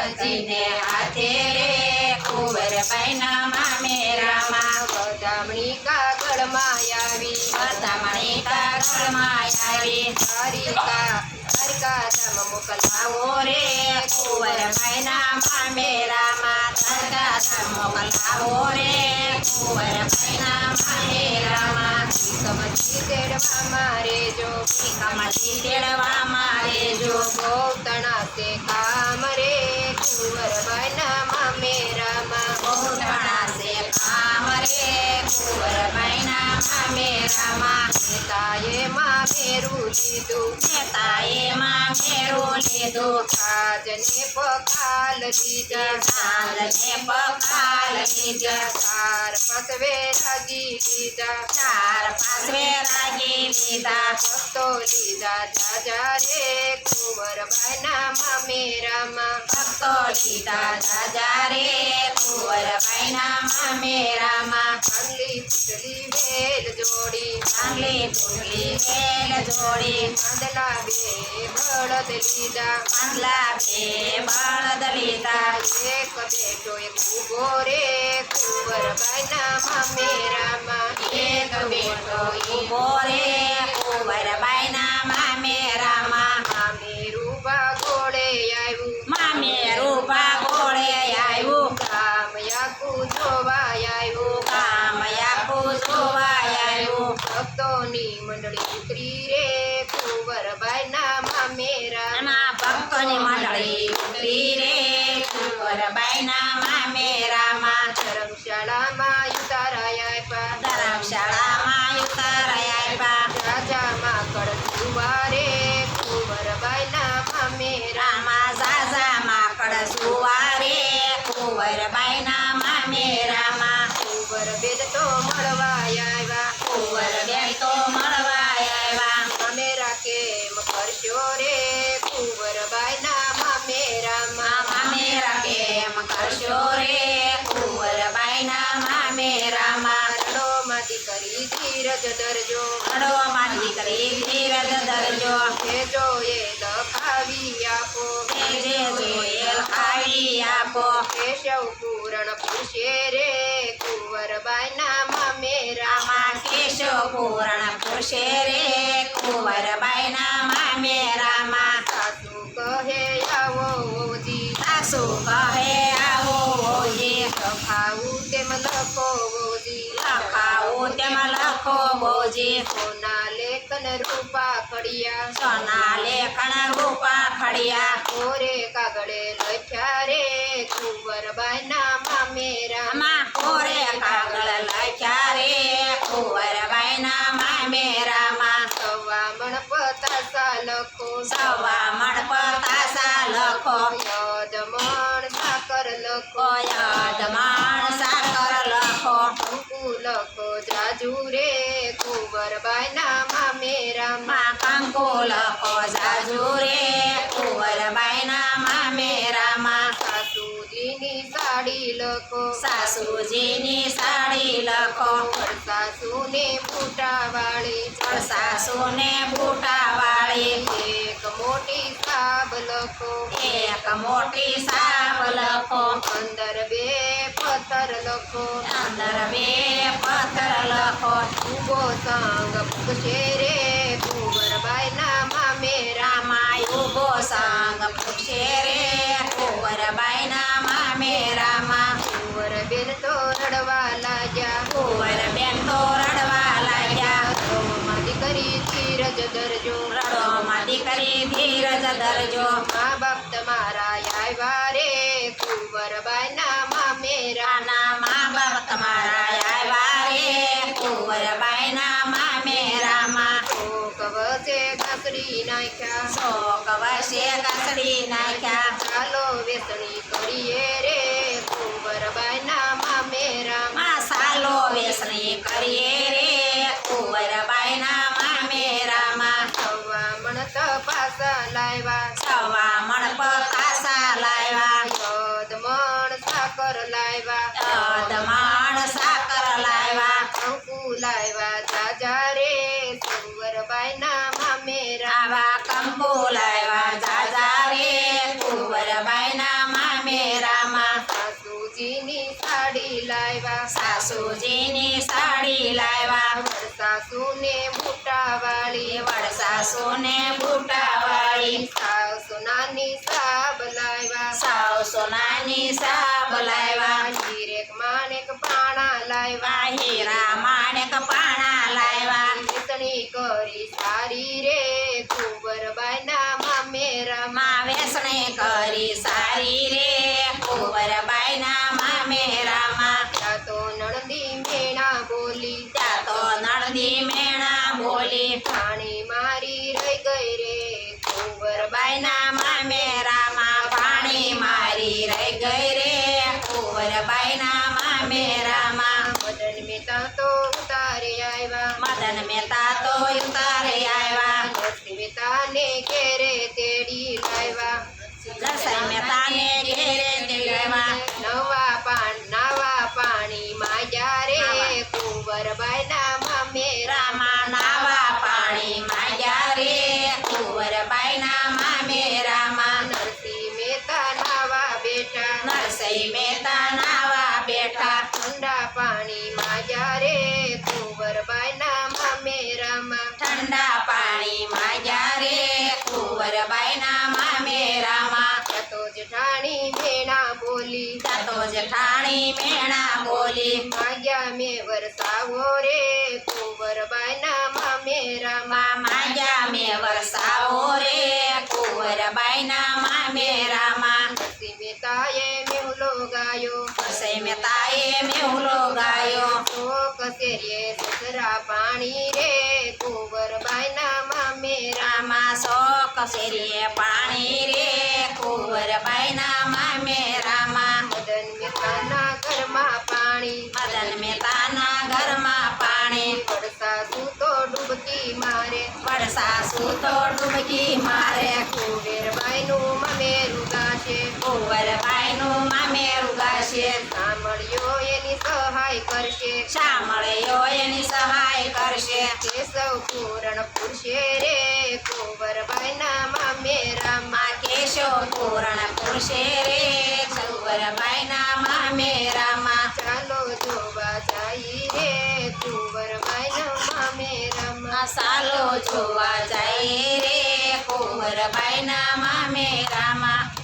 કુંવરજીને હાથે રે કુંવરબાઈના મામેરામાં વધામણી કાગળમાં આવી વધામણી કાગળમાં આવી દ્વારિકા ધામ મોકલાવો રે કુંવરબાઈના મામેરામાં દ્વારકા ધામ મોકલાવો રે કુંવરબાઈના મામેરામાં ભીખમથી તેડવા મારે જો ભીખમથી તેડવા મારે જો ગોતણા તે કામ રે કુંવરબાઈના મામેરામાં ગોતણા સે કામ રે કુંવરબાઈના મામેરામાં નેતાએ મામેરું દીધું નેતાએ મામેરું લીધું રાજને પખાલ દીધા સાંજને પખાલ લીધા ચાર પાસવે રાગી લીધા ચાર પાસવે રાગી લીધા ભક્તો લીધા જાજા રે કુંવરબાઈના મામેરામાં ભક્તો લીધા જાજા રે કુંવરબાઈના મામેરામાં ચાંદલી પૂતળી વેલ જોડી ચાંદલી પૂતળી વેલ જોડી પાંદલા બે બળદ લીધા પાંદલા બે બળદ લીધા એક બેટો એક ઉભો રે કુંવરબાઈના મામેરામાં એક બેટો ઊભો રે કુંવરબાઈના મામેરામાં મામેરું બાગોળે આવ્યું મામેરું બાગોળે આવ્યું કામયાકું જોવા આવ્યું કામયાકું જોવા આવ્યું ભક્તોની મંડળી ઉતરી રે કુંવરબાઈના મામેરા એમાં ભક્તોની મંડળી ઉતરી રે કુંવરબાઈના મામેરામાં ધર્મશાળામાં ઉતારાયા આપ્યા ધર્મશાળામાં ઉતારાયા રાજામાં કળસુવા રે કુંવરબાઈના મામેરા રામા ઝાઝા માકડ સુવારે કુંવરબાઈના મામેરામાં કુંવર બેન તો મળવા આવ્યા કુંવર બેન તો મળવા આવ્યા મામેરા કેમ કરશો રે કુંવરબાઈના મામેરામાં મામેરા કેમ કરશો રે કુંવરબાઈના મામેરામાં રડોમાં દીકરી ધીરજ ધરજો રડોમાં દીકરી ધીરજ ધરજો ભેજો એ લખાવી આપો જે જોયેલ ખાવી આપો કેશવ પૂરણ પૂછે રે કુંવરબાઈના મામેરા રામા કેશવ પૂરણ પૂછે રે કુંવરબાઈના મામેરામાં સાસુ કહે આવો ઓજી સાસુ કહે આવો ઓજી લખાવું તેમ લખો ઓજી લખાવું તેમાં લખો બોજી સોના લેખન રૂપા કડિયા સોના લેખન રૂપા ખડિયા કોરે કાગળે લખ્યા રે કુંવરબાઈના મામેરા માં કોરે કાગળ લખ્યા રે કુંવરબાઈના મામેરામાં સવા મણ પતાસા લખો સવા મણ પતાસા લખો યજમણ સાકર લખો યજમાન સાકર લખો કંકુ લખો જાજુ રે કુંવરબાઈના મામેરામાં માં કંકુ લખો જાજુ રે કુંવરબાઈના મામેરામાં સાસુજીની સાડી લખો સાસુજીની સાડી લખો સાસુને બૂટાવાળી સાસુને બૂટાવાળી એક મોટી સાબ લખો એક મોટી સાબ લખો અંદર બે પથ્થર લખો અંદર બે પથ્થર લખો ઉભો સંગ પૂછે રે કુંવરબાઈના મામેરા રામા ઉભો સંગ પૂછે રે કુંવરબાઈના મામેરામાં કુંવર બેન તો રડવા લાગ્યા કુંવર બેન તો રડવા લાગ્યા રડોમાં દીકરી ધીરજ ધરજો રડોમાં દીકરી ધીરજ ધરજો મા બાપ તમારા આવ્યા રે કુંવરબાઈના મામેરા રાના મા બાપ તમારા આવ્યા રે કુંવરબાઈના મામેરામાં શોક વસે ઘસડી નાખ્યા શોક વશે ઘસડી નાખ્યા ચાલો વેસણી કરીએ રે કુંવરબાઈના મામેરા માં સાલો વેસણી કરીએ રે કુંવરબાઈના મામેરામાં સવા મણ તપાસા લાવ્યા સવા મણ પતાસા લાવ્યા યજમણ સાકર લાવ્યા યજમાન સાકર લાવ્યા કંકુ લાવ્યા જાજા રે કુંવરબાઈના મામેરા આવા કંકુ લાવ્યા જાજા રે કુંવરબાઈના મામેરામાં સાસુજીની સાડી લાવ્યા સાસુને બુટાવાળી વડસાસુને બુટાવાળી સાસુ નાની સાબ લાવ્યા સાવ સોનાની સાબ લાવ્યા હીરેક માણેક પાણા લાવ્યા હીરા માણેક પાણા લાવ્યા વેચણી કરી સારી રે કુંવરબાઈના મામેરામાં માં વેસણે કરી સારી રે કુંવરબાઈના મામેરામાં ત્યાં તો નણંદી મેણા બોલી ત્યાં તો નણદી મેણા બોલી પાણી મારી રહી ગઈ રે કુંવરબાઈના મામેરામાં પાણી મારી રહી ગઈ રે કુંવરબાઈના મામેરામાં મદન મહેતા તો ઉતારે આવ્યા મદન મહેતા તો ઉતારે આવ્યા લક્ષ્મી મહેતાને ઘેરે તેડી લાવ્યા લસાઈ મહેતાને ઘેરે તેડવા નવા પાણી માગ્યા રે કુંવરબાઈના મામેરામાં રામા નાવા પાણી માગ્યા રે કુંવરબાઈના મામેરામાં નરસિંહ મહેતા નાવા બેઠા નરસિંહ મહેતા નાવા બેઠા ઠંડા પાણી માગ્યા રે કુંવરબાઈના મામેરામાં ઠંડા પાણી માગ્યા રે કુંવરબાઈના મામેરામાં તો જેઠાણી મેણા બોલી જાતો જેઠાણી મેણા બોલી માગ્યા મેં વરસાવો રે કુંવરબાઈના મામેરામાં માગ્યા મેં વરસાવો રે કુંવરબાઈના મામેરામાં નરસિંહ મહેતાએ મેહુલો ગાયો નરસિંહ મહેતાએ મેહુલો ગાયો તો કસેરીએ સસરા પાણી રે કુંવરબાઈના મામેરામાં રામા સો કસેરીએ પાણી રે કુંવરબાઈના મામેરામાં મદન મહેતાના ઘરમાં પાણી મદન મહેતાના ઘરમાં પાણી વડસાસુ તો ડૂબકી મારે વડસાસુ તો ડૂબકી મારે કુંવરબાઈનું મામેરું ગાશે કુંવરબાઈનું મામેરું ગાશે સાંભળ્યો એની સહાય કરશે શામળિયો એની સહાય કરશે કેશવ પૂરણ પુરુષે રે કુંવરબાઈના મામેરામાં કેશવ પૂરણ પુરુષે રે કુંવરબાઈના મામેરામાં ચાલો જોવા જાય રે કુંવરબાઈના મામેરામાં સાલો જોવા જાય રે કુંવરબાઈના મામેરામાં